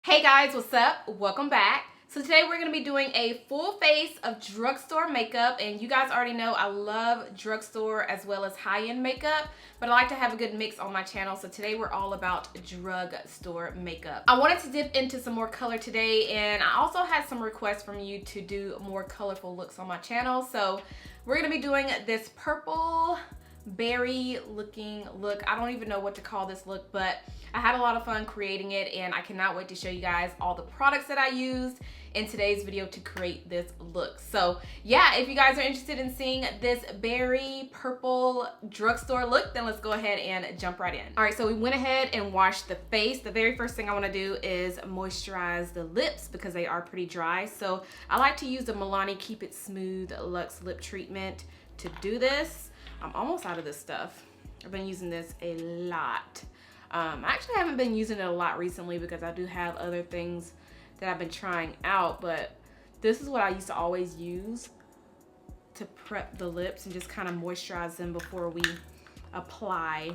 Hey guys, what's up? Welcome back. So today we're going to be doing a full face of drugstore makeup, and you guys already know I love drugstore as well as high-end makeup, but I like to have a good mix on my channel. So today we're all about drugstore makeup. I wanted to dip into some more color today, and I also had some requests from you to do more colorful looks on my channel. So we're going to be doing this purple berry looking look. I don't even know what to call this look, but I had a lot of fun creating it, and I cannot wait to show you guys all the products that I used in today's video to create this look. So yeah, if you guys are interested in seeing this berry purple drugstore look, then let's go ahead and jump right in. All right, so we went ahead and washed the face. The very first thing I want to do is moisturize the lips because they are pretty dry. So I like to use the Milani Keep It Smooth Luxe Lip Treatment to do this. I'm almost out of this stuff. I've been using this a lot. I actually haven't been using it a lot recently because I do have other things that I've been trying out, but this is what I used to always use to prep the lips and just kind of moisturize them before we apply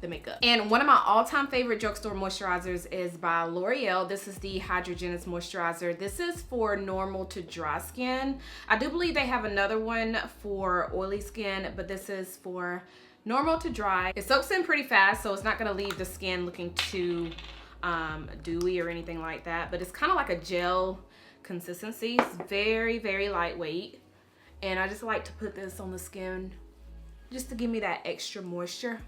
the makeup. And one of my all-time favorite drugstore moisturizers is by Loreal. This is the Hydra moisturizer. This is for normal to dry skin. I do believe they have another one for oily skin, but this is for normal to dry. It soaks in pretty fast, so it's not gonna leave the skin looking too dewy or anything like that, but it's kind of like a gel consistency. It's very, very lightweight, and I just like to put this on the skin just to give me that extra moisture,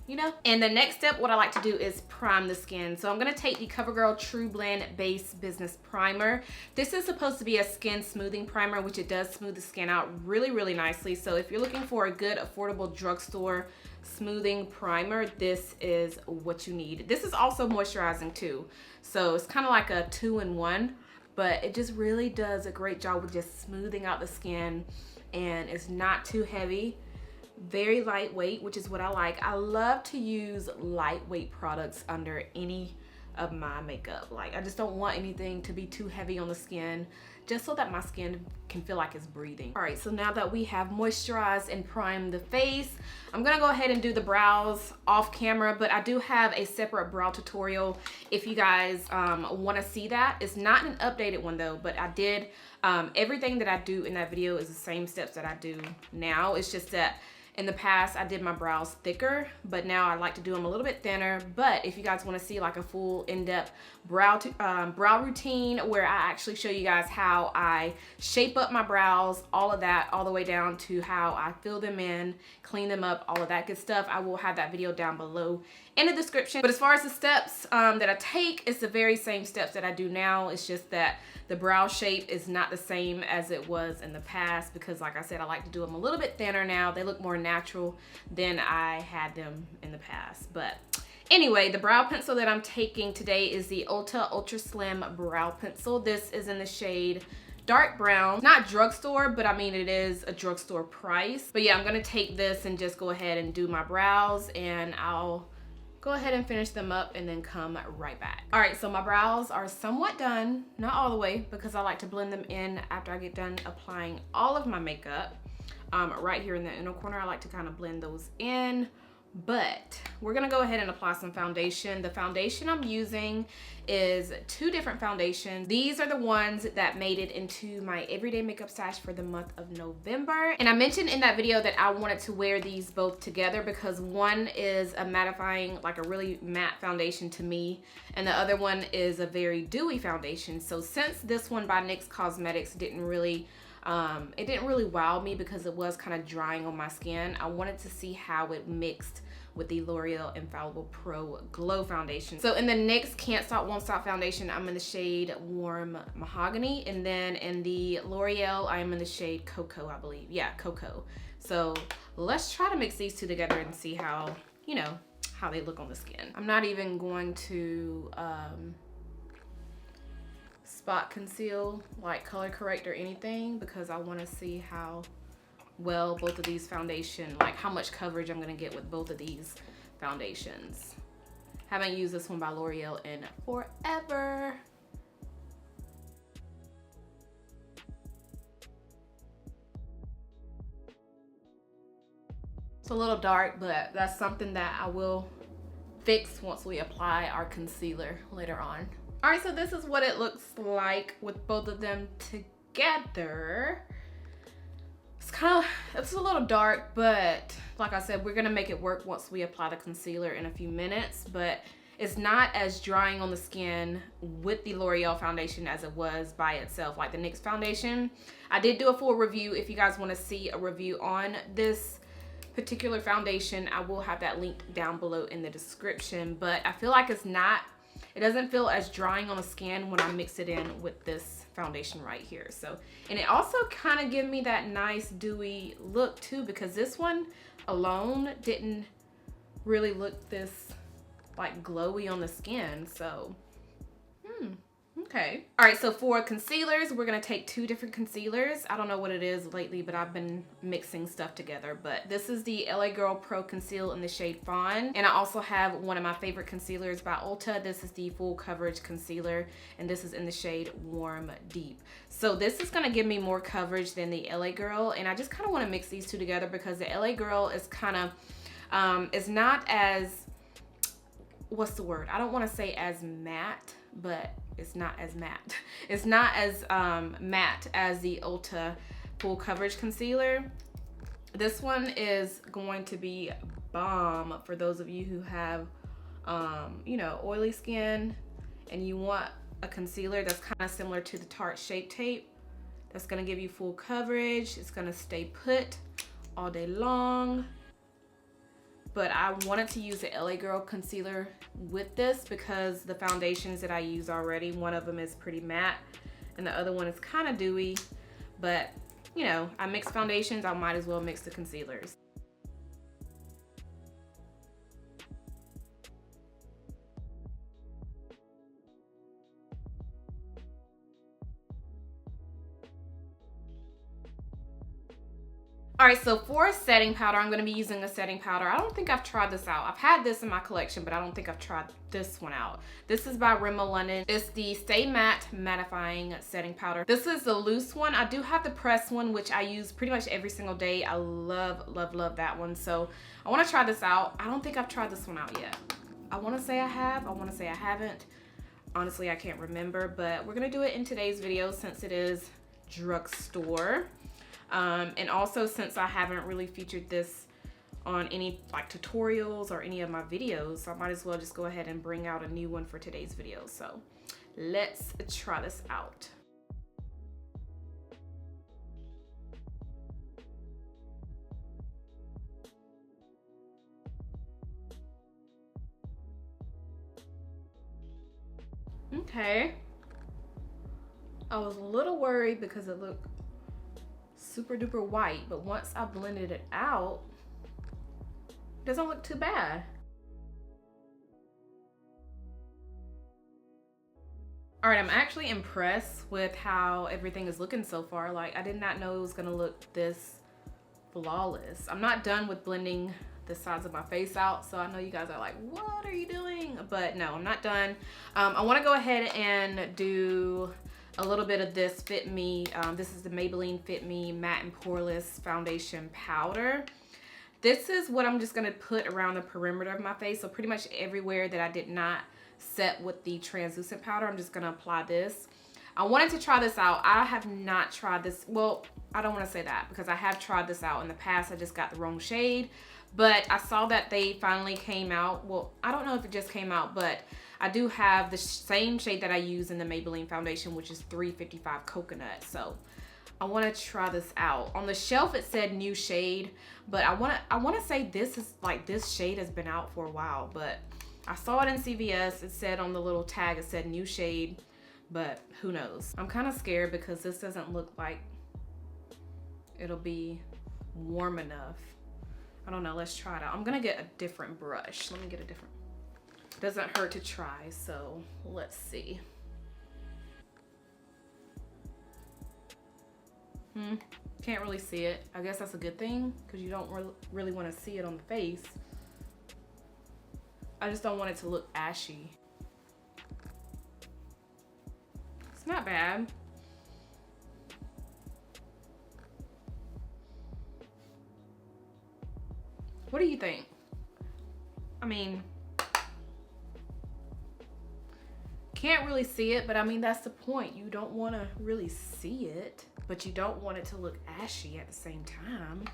you know? And the next step, what I like to do is prime the skin. So I'm gonna take the Covergirl TruBlend Base Business Primer. This is supposed to be a skin smoothing primer, which it does smooth the skin out really, really nicely. So if you're looking for a good, affordable drugstore smoothing primer, this is what you need. This is also moisturizing too. So it's kind of like a 2-in-1, but it just really does a great job with just smoothing out the skin, and it's not too heavy. Very lightweight, which is what I like. I love to use lightweight products under any of my makeup. Like, I just don't want anything to be too heavy on the skin, just so that my skin can feel like it's breathing. All right, so now that we have moisturized and primed the face, I'm gonna go ahead and do the brows off camera, but I do have a separate brow tutorial if you guys wanna see that. It's not an updated one though, but I did, everything that I do in that video is the same steps that I do now. It's just that in the past, I did my brows thicker, but now I like to do them a little bit thinner. But if you guys want to see like a full in-depth brow routine where I actually show you guys how I shape up my brows, all of that, all the way down to how I fill them in, clean them up, all of that good stuff, I will have that video down below in the description. But as far as the steps that I take, it's the very same steps that I do now. It's just that the brow shape is not the same as it was in the past because, like I said, I like to do them a little bit thinner now. They look more natural than I had them in the past. But anyway, the brow pencil that I'm taking today is the Ulta Ultra Slim Brow Pencil. This is in the shade dark brown. Not drugstore, but I mean, it is a drugstore price. But yeah, I'm gonna take this and just go ahead and do my brows, and I'll go ahead and finish them up and then come right back. All right, so my brows are somewhat done, not all the way, because I like to blend them in after I get done applying all of my makeup. Right here in the inner corner, I like to kind of blend those in. But we're gonna go ahead and apply some foundation. The foundation I'm using is 2 different foundations. These are the ones that made it into my everyday makeup stash for the month of November. And I mentioned in that video that I wanted to wear these both together because one is a mattifying, like a really matte foundation to me, and the other one is a very dewy foundation. So since this one by NYX Cosmetics didn't really wow me because it was kind of drying on my skin, I wanted to see how it mixed with the L'Oreal Infallible Pro Glow Foundation. So in the NYX Can't Stop Won't Stop Foundation, I'm in the shade Warm Mahogany, and then in the L'Oreal, I am in the shade Coco, I believe. Yeah, Coco. So let's try to mix these 2 together and see how, you know, how they look on the skin. I'm not even going to spot conceal, like color correct or anything, because I want to see how well both of these foundation, like how much coverage I'm gonna get with both of these foundations. Haven't used this one by L'Oreal in forever. It's a little dark, but that's something that I will fix once we apply our concealer later on. All right, so this is what it looks like with both of them together. It's a little dark, but like I said, we're gonna make it work once we apply the concealer in a few minutes, but it's not as drying on the skin with the L'Oreal foundation as it was by itself, like the NYX foundation. I did do a full review. If you guys wanna see a review on this particular foundation, I will have that linked down below in the description, but I feel like it doesn't feel as drying on the skin when I mix it in with this foundation right here. So, and it also kind of gives me that nice dewy look too, because this one alone didn't really look this like glowy on the skin. So okay. All right, so for concealers, we're gonna take two different concealers. I don't know what it is lately, but I've been mixing stuff together. But this is the LA Girl Pro Conceal in the shade Fawn. And I also have one of my favorite concealers by Ulta. This is the Full Coverage Concealer, and this is in the shade Warm Deep. So this is gonna give me more coverage than the LA Girl, and I just kind of wanna mix these two together because the LA Girl is kind of, it's not as, what's the word? I don't wanna say as matte, but it's not as matte. It's not as matte as the Ulta Full Coverage Concealer. This one is going to be bomb for those of you who have, you know, oily skin and you want a concealer that's kind of similar to the Tarte Shape Tape. That's gonna give you full coverage. It's gonna stay put all day long. But I wanted to use the LA Girl concealer with this because the foundations that I use already, one of them is pretty matte and the other one is kind of dewy. But, you know, I mix foundations, I might as well mix the concealers. All right, so for setting powder, I'm gonna be using a setting powder. I don't think I've tried this out. I've had this in my collection, but I don't think I've tried this one out. This is by Rimmel London. It's the Stay Matte Mattifying Setting Powder. This is the loose one. I do have the pressed one, which I use pretty much every single day. I love, love, love that one. So I wanna try this out. I don't think I've tried this one out yet. I wanna say I have, I wanna say I haven't. Honestly, I can't remember, but we're gonna do it in today's video since it is drugstore. And also, since I haven't really featured this on any like tutorials or any of my videos, I might as well just go ahead and bring out a new one for today's video. So let's try this out. Okay. I was a little worried because it looked super duper white, but once I blended it out, it doesn't look too bad. All right, I'm actually impressed with how everything is looking so far. Like, I did not know it was gonna look this flawless. I'm not done with blending the sides of my face out, so I know you guys are like, what are you doing? But no, I'm not done. I wanna go ahead and do a little bit of this Fit Me. This is the Maybelline Fit Me Matte and Poreless Foundation Powder. This is what I'm just gonna put around the perimeter of my face. So pretty much everywhere that I did not set with the translucent powder, I'm just gonna apply this. I wanted to try this out. I have not tried this. Well, I don't wanna say that because I have tried this out in the past. I just got the wrong shade. But I saw that they finally came out. Well, I don't know if it just came out, but I do have the same shade that I use in the Maybelline foundation, which is 355 Coconut. So I want to try this out. On the shelf it said new shade, but I want to say this is like, this shade has been out for a while, but I saw it in CVS. It said on the little tag, it said new shade, but who knows? I'm kind of scared because this doesn't look like it'll be warm enough. I don't know, let's try it out. I'm gonna get a different brush. Let me get a different. Doesn't hurt to try, so let's see. Can't really see it. I guess that's a good thing because you don't really want to see it on the face. I just don't want it to look ashy. It's not bad. What do you think? I mean, Can't really see it, but I mean, that's the point. You don't want to really see it, but you don't want it to look ashy at the same time.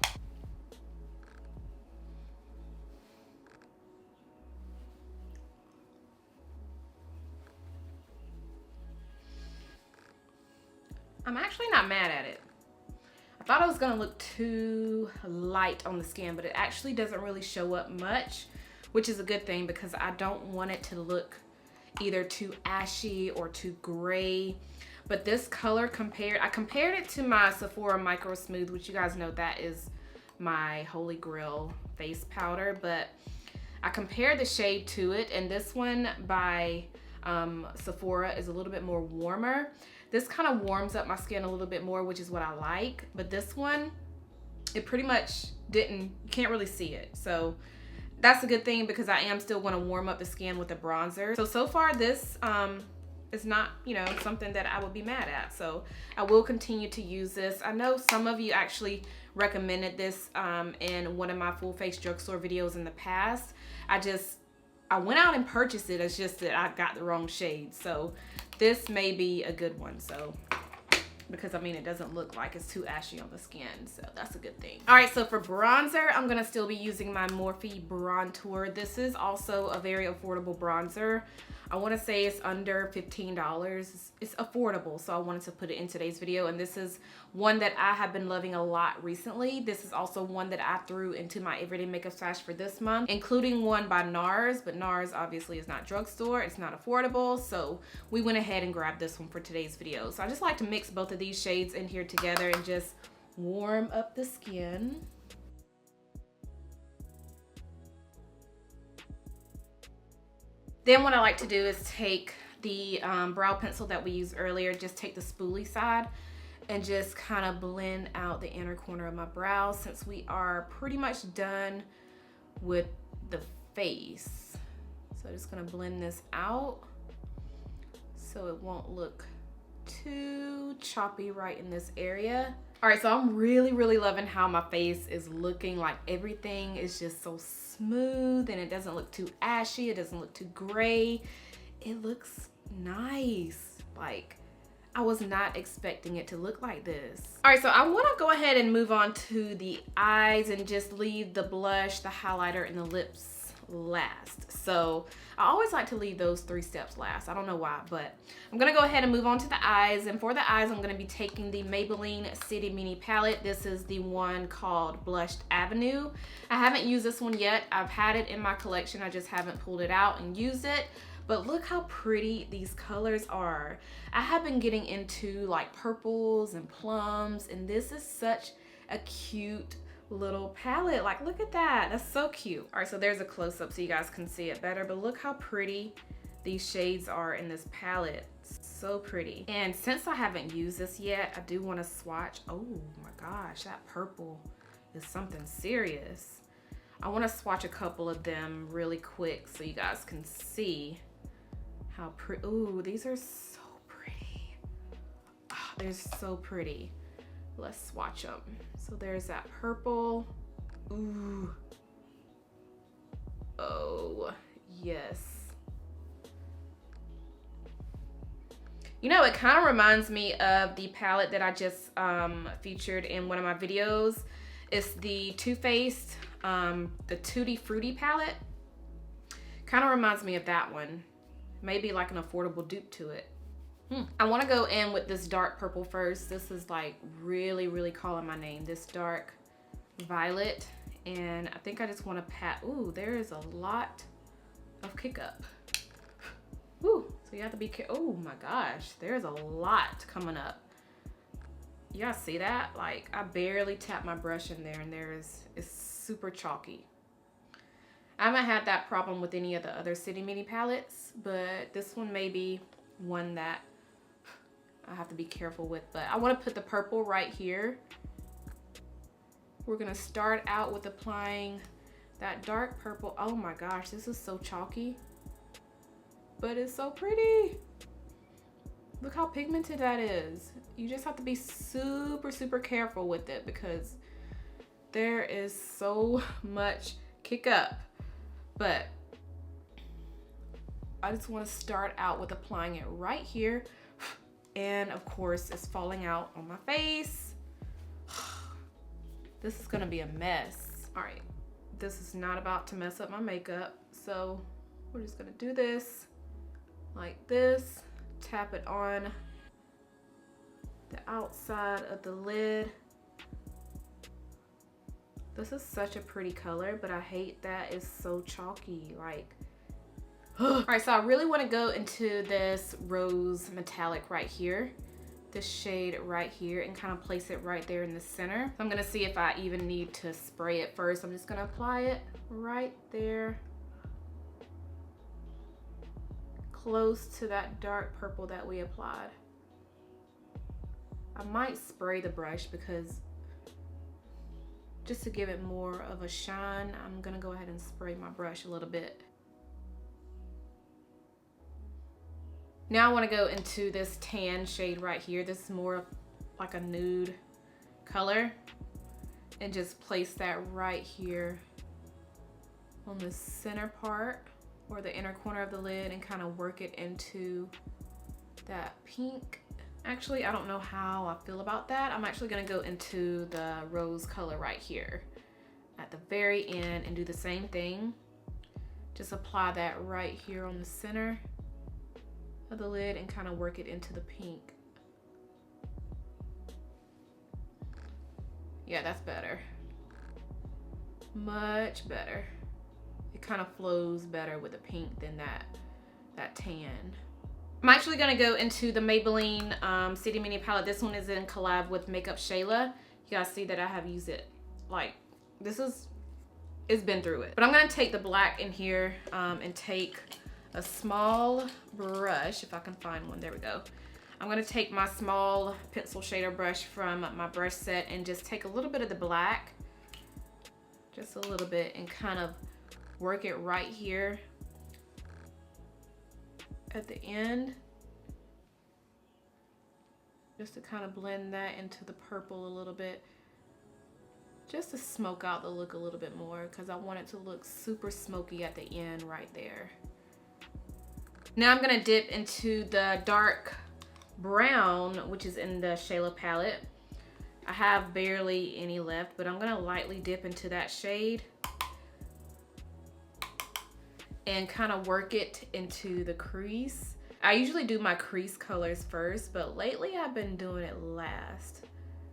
I'm actually not mad at it. I thought it was gonna look too light on the skin, but it actually doesn't really show up much, which is a good thing because I don't want it to look either too ashy or too gray. But this color I compared it to my Sephora Micro Smooth, which you guys know that is my holy grail face powder, but I compared the shade to it, and this one by Sephora is a little bit more warmer. This kind of warms up my skin a little bit more, which is what I like. But this one, it pretty much you can't really see it. So that's a good thing because I am still going to warm up the skin with a bronzer. So far this is not, you know, something that I would be mad at. So I will continue to use this. I know some of you actually recommended this in one of my full face drugstore videos in the past. I went out and purchased it. It's just that I got the wrong shade. So this may be a good one. So, because I mean, it doesn't look like it's too ashy on the skin. So that's a good thing. All right, so for bronzer, I'm going to still be using my Morphe Brontour. This is also a very affordable bronzer. I want to say it's under $15. It's affordable, so I wanted to put it in today's video. And this is one that I have been loving a lot recently. This is also one that I threw into my everyday makeup stash for this month, including one by NARS, but NARS obviously is not drugstore. It's not affordable, so we went ahead and grabbed this one for today's video. So I just like to mix both of these shades in here together and just warm up the skin. Then what I like to do is take the brow pencil that we used earlier, just take the spoolie side and just kind of blend out the inner corner of my brow since we are pretty much done with the face. So I'm just gonna blend this out so it won't look too choppy right in this area. All right, so I'm really loving how my face is looking. Like everything is just so smooth and it doesn't look too ashy. It doesn't look too gray. It looks nice. Like I was not expecting it to look like this. All right, so I want to go ahead and move on to the eyes and just leave the blush, the highlighter, and the lips last. So I always like to leave those 3 steps last. I don't know why, but I'm gonna go ahead and move on to the eyes. And for the eyes, I'm gonna be taking the Maybelline City Mini palette. This is the one called Blushed Avenue. I haven't used this one yet. I've had it in my collection. I just haven't pulled it out and used it. But look how pretty these colors are. I have been getting into like purples and plums, and this is such a cute little palette. Like look at that, that's so cute. All right, so there's a close-up so you guys can see it better, but look how pretty these shades are in this palette. So pretty. And since I haven't used this yet, I do want to swatch. Oh my gosh, that purple is something serious. I want to swatch a couple of them really quick so you guys can see how pretty. Ooh, these are so pretty. Oh, they're so pretty. Let's swatch them. So there's that purple. Ooh. Oh, yes. You know, it kind of reminds me of the palette that I just featured in one of my videos. It's the Too Faced, the Tutti Frutti palette. Kind of reminds me of that one. Maybe like an affordable dupe to it. I want to go in with this dark purple first. This is like really calling my name. This dark violet. And I think I just want to pat. Ooh, there is a lot of kick up. Ooh, so you have to be careful. Oh my gosh, there's a lot coming up. You guys see that? Like I barely tap my brush in there and it's super chalky. I haven't had that problem with any of the other City Mini palettes, but this one may be one that I have to be careful with. But I want to put the purple right here. We're gonna start out with applying that dark purple. Oh my gosh, this is so chalky, but it's so pretty. Look how pigmented that is. You just have to be super careful with it because there is so much kick up. But I just want to start out with applying it right here. And of course, it's falling out on my face. This is gonna be a mess. All right, this is not about to mess up my makeup. So we're just gonna do this like this. Tap it on the outside of the lid. This is such a pretty color, but I hate that it's so chalky, like. All right, so I really want to go into this rose metallic right here, this shade right here, and kind of place it right there in the center. So I'm gonna see if I even need to spray it first. I'm just gonna apply it right there, close to that dark purple that we applied. I might spray the brush because just to give it more of a shine, I'm gonna go ahead and spray my brush a little bit. Now I want to go into this tan shade right here. This is more like a nude color, and just place that right here on the center part or the inner corner of the lid and kind of work it into that pink. Actually, I don't know how I feel about that. I'm actually going to go into the rose color right here at the very end and do the same thing. Just apply that right here on the center of the lid and kind of work it into the pink. Yeah, that's better. Much better. It kind of flows better with the pink than that tan. I'm actually gonna go into the Maybelline City Mini palette. This one is in collab with Makeup Shayla. You guys see that I have used it. Like, it's been through it. But I'm gonna take the black in here and take a small brush, if I can find one, there we go. I'm gonna take my small pencil shader brush from my brush set and just take a little bit of the black, just a little bit, and kind of work it right here at the end, just to kind of blend that into the purple a little bit, just to smoke out the look a little bit more, because I want it to look super smoky at the end right there. Now I'm gonna dip into the dark brown, which is in the Shayla palette. I have barely any left, but I'm gonna lightly dip into that shade and kind of work it into the crease. I usually do my crease colors first, but lately I've been doing it last.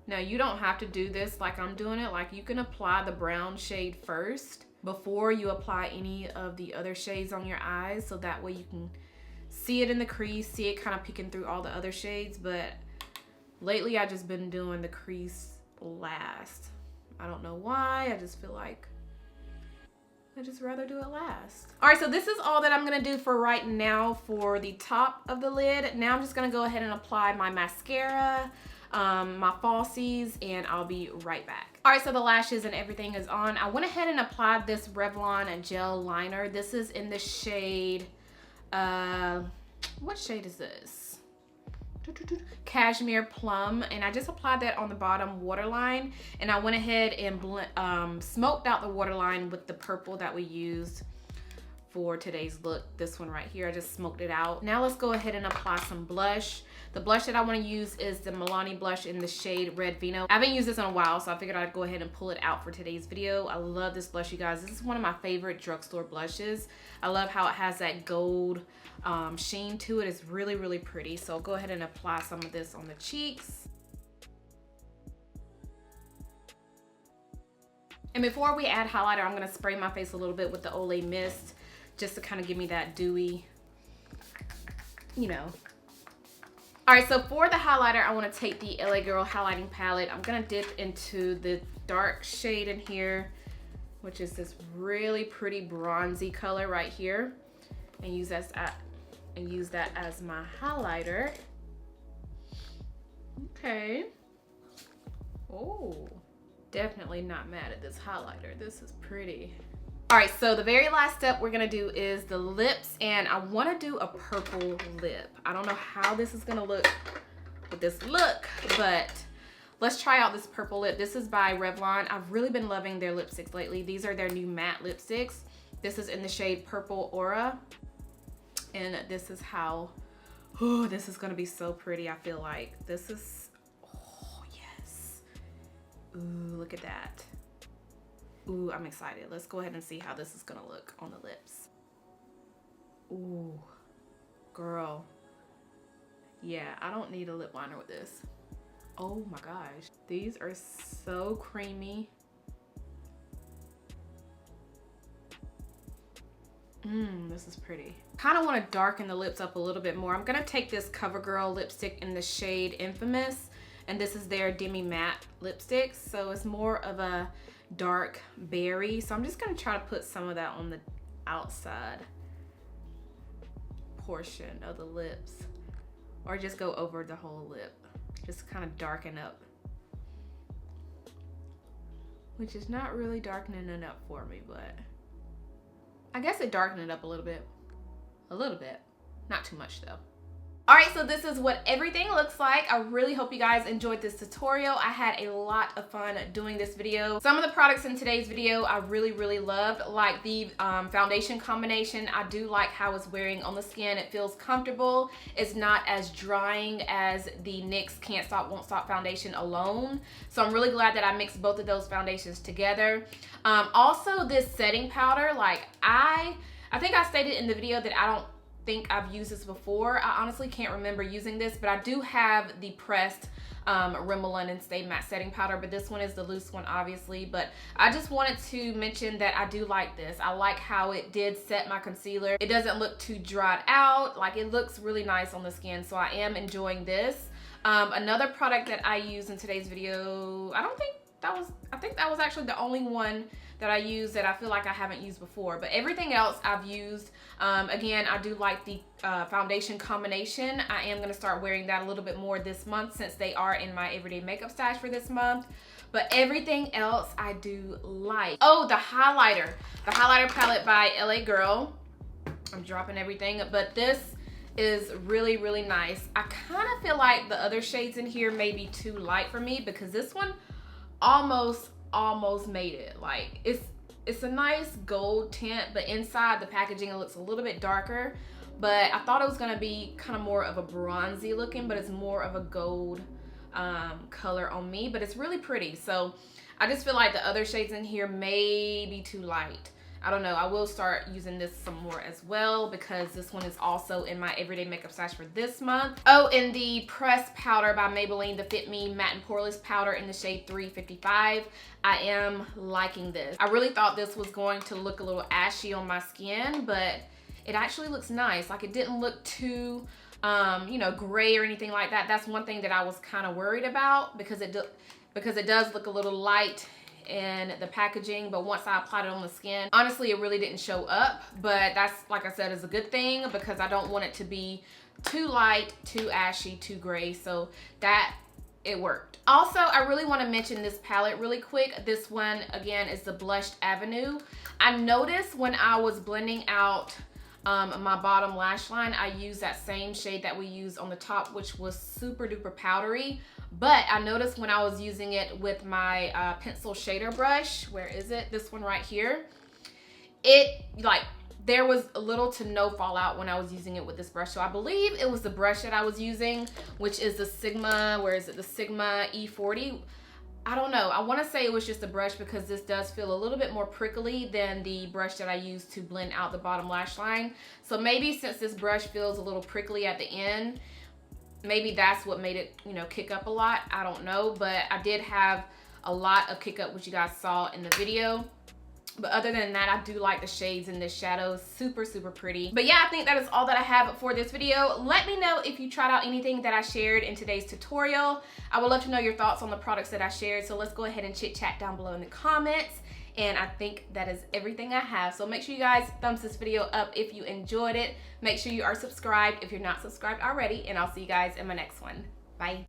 Now you don't have to do this like I'm doing it. Like, you can apply the brown shade first before you apply any of the other shades on your eyes, so that way you can see it in the crease, see it kind of peeking through all the other shades. But lately I've just been doing the crease last. I don't know why, I just feel like I just rather do it last. All right, so this is all that I'm gonna do for right now for the top of the lid. Now I'm just gonna go ahead and apply my mascara, my falsies, and I'll be right back. All right, so the lashes and everything is on. I went ahead and applied this Revlon gel liner. This is in the shade, what shade is this? Cashmere Plum, and I just applied that on the bottom waterline, and I went ahead and smoked out the waterline with the purple that we used for today's look. This one right here, I just smoked it out. Now let's go ahead and apply some blush. The blush that I want to use is the Milani blush in the shade Red Vino. I haven't used this in a while, so I figured I'd go ahead and pull it out for today's video. I love this blush, you guys. This is one of my favorite drugstore blushes. I love how it has that gold sheen to it. It's really, really pretty. So I'll go ahead and apply some of this on the cheeks. And before we add highlighter, I'm gonna spray my face a little bit with the Olay Mist, just to kind of give me that dewy, you know. All right, so for the highlighter, I want to take the LA Girl highlighting palette. I'm gonna dip into the dark shade in here, which is this really pretty bronzy color right here, and use that as my highlighter. Okay. Oh, definitely not mad at this highlighter. This is pretty. All right, so the very last step we're gonna do is the lips, and I wanna do a purple lip. I don't know how this is gonna look with this look, but let's try out this purple lip. This is by Revlon. I've really been loving their lipsticks lately. These are their new matte lipsticks. This is in the shade Purple Aura. And this is how, oh, this is gonna be so pretty. I feel like this is, oh yes. Ooh, look at that. Ooh, I'm excited. Let's go ahead and see how this is gonna look on the lips. Ooh, girl. Yeah, I don't need a lip liner with this. Oh my gosh. These are so creamy. This is pretty. Kind of want to darken the lips up a little bit more. I'm gonna take this CoverGirl lipstick in the shade Infamous, and this is their Demi Matte lipstick. So it's more of a dark berry. So I'm just gonna try to put some of that on the outside portion of the lips, or just go over the whole lip. Just kind of darken up, which is not really darkening it up for me, but I guess it darkened it up a little bit. Not too much though. All right, so this is what everything looks like. I really hope you guys enjoyed this tutorial. I had a lot of fun doing this video. Some of the products in today's video I really loved, like the foundation combination. I do like how it's wearing on the skin. It feels comfortable. It's not as drying as the NYX Can't Stop Won't Stop foundation alone. So I'm really glad that I mixed both of those foundations together. Also, this setting powder, like I think I stated in the video that I don't think I've used this before. I honestly can't remember using this, but I do have the pressed Rimmel London Stay Matte setting powder, but this one is the loose one obviously. But I just wanted to mention that I do like this. I like how it did set my concealer. It doesn't look too dried out. Like, it looks really nice on the skin, so I am enjoying this. Another product that I used in today's video, I think that was actually the only one that I used that I feel like I haven't used before, but everything else I've used. Again, I do like the foundation combination. I am gonna start wearing that a little bit more this month since they are in my everyday makeup stash for this month. But everything else I do like. Oh, the highlighter palette by LA Girl. I'm dropping everything, but this is really nice. I kind of feel like the other shades in here may be too light for me, because this one almost made it. Like, it's a nice gold tint, but inside the packaging it looks a little bit darker. But I thought it was gonna be kind of more of a bronzy looking, but it's more of a gold color on me, but it's really pretty. So I just feel like the other shades in here may be too light. I don't know. I will start using this some more as well, because this one is also in my everyday makeup stash for this month. Oh, and the pressed powder by Maybelline, the Fit Me Matte and Poreless powder in the shade 355. I am liking this. I really thought this was going to look a little ashy on my skin, but it actually looks nice. Like, it didn't look too, you know, gray or anything like that. That's one thing that I was kind of worried about, because it does look a little light in the packaging, but once I applied it on the skin, honestly, it really didn't show up. But that's, like I said, is a good thing, because I don't want it to be too light, too ashy, too gray. So that, it worked. Also, I really want to mention this palette really quick. This one, again, is the Blushed Avenue. I noticed when I was blending out my bottom lash line, I used that same shade that we used on the top, which was super duper powdery. But I noticed when I was using it with my pencil shader brush, where is it? This one right here. There was little to no fallout when I was using it with this brush. So I believe it was the brush that I was using, which is the Sigma, where is it? The Sigma E40. I don't know. I want to say it was just the brush, because this does feel a little bit more prickly than the brush that I used to blend out the bottom lash line. So maybe since this brush feels a little prickly at the end, maybe that's what made it, you know, kick up a lot. I don't know, but I did have a lot of kick up, which you guys saw in the video. But other than that, I do like the shades in this shadow. Super pretty. But yeah, I think that is all that I have for this video. Let me know if you tried out anything that I shared in today's tutorial. I would love to know your thoughts on the products that I shared. So let's go ahead and chit chat down below in the comments. And I think that is everything I have. So make sure you guys thumbs this video up if you enjoyed it. Make sure you are subscribed if you're not subscribed already. And I'll see you guys in my next one. Bye.